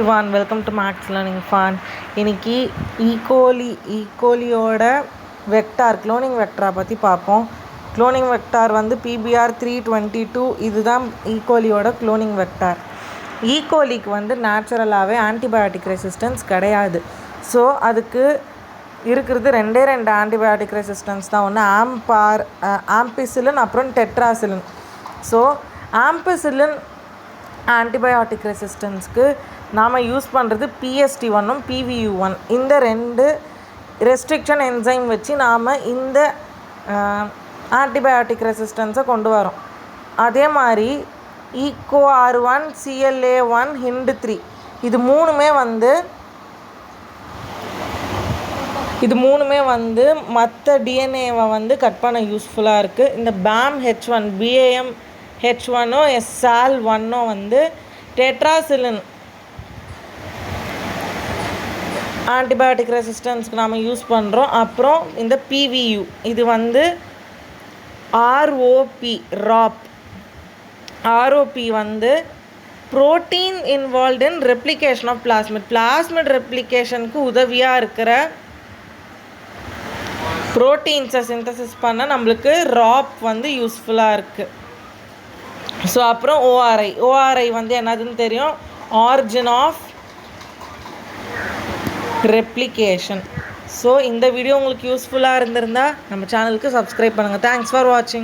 Welcome to Max Learning Fun. இன்னைக்கு ஈகோலியோட vector cloning வெக்டாரை பற்றி பார்ப்போம். க்ளோனிங் வெக்டார் வந்து PBR 322. இதுதான் ஈகோலியோட க்ளோனிங் வெக்டார். ஈகோலிக்கு வந்து நேச்சுரலாகவே ஆன்டிபயோட்டிக் ரெசிஸ்டன்ஸ் கிடையாது. ஸோ அதுக்கு இருக்கிறது ரெண்டு ஆன்டிபயோட்டிக் ரெசிஸ்டன்ஸ் தான். ஒன்று ஆம்பிசிலின் அப்புறம் டெட்ராசிலின். ஸோ ஆம்பிசிலின் ஆன்டிபயோட்டிக் ரெசிஸ்டன்ஸ்க்கு நாம் யூஸ் பண்ணுறது PST1 PVU1. இந்த ரெண்டு ரெஸ்ட்ரிக்ஷன் என்சைம் வச்சு நாம் இந்த ஆன்டிபயோட்டிக் ரெசிஸ்டன்ஸை கொண்டு வரோம். அதே மாதிரி EcoR1 CLA1 HIND3 இது மூணுமே வந்து மற்ற டிஎன்ஏவை வந்து கட் பண்ண யூஸ்ஃபுல்லாக இருக்குது. இந்த BAMH1 BAMH1 SAL1 வந்து டெட்ராசிலின் ஆன்டிபயோட்டிக் ரெசிஸ்டன்ஸ்க்கு நாம் யூஸ் பண்ணுறோம். அப்புறம் இந்த PVU இது வந்து ROP வந்து protein involved in replication of plasmid ரெப்ளிகேஷனுக்கு உதவியாக இருக்கிற ப்ரோட்டீன்ஸை சிந்தசிஸ் பண்ண நம்மளுக்கு ROP வந்து யூஸ்ஃபுல்லாக இருக்குது. ஸோ அப்புறம் ORI வந்து என்னதுன்னு தெரியும், ஆரிஜின் ஆஃப் ரெப்ளிகேஷன். ஸோ இந்த வீடியோ உங்களுக்கு யூஸ்ஃபுல்லாக இருந்திருந்தால் நம்ம சேனலுக்கு சப்ஸ்கிரைப் பண்ணுங்கள். தேங்க்ஸ் ஃபார் வாட்சிங்.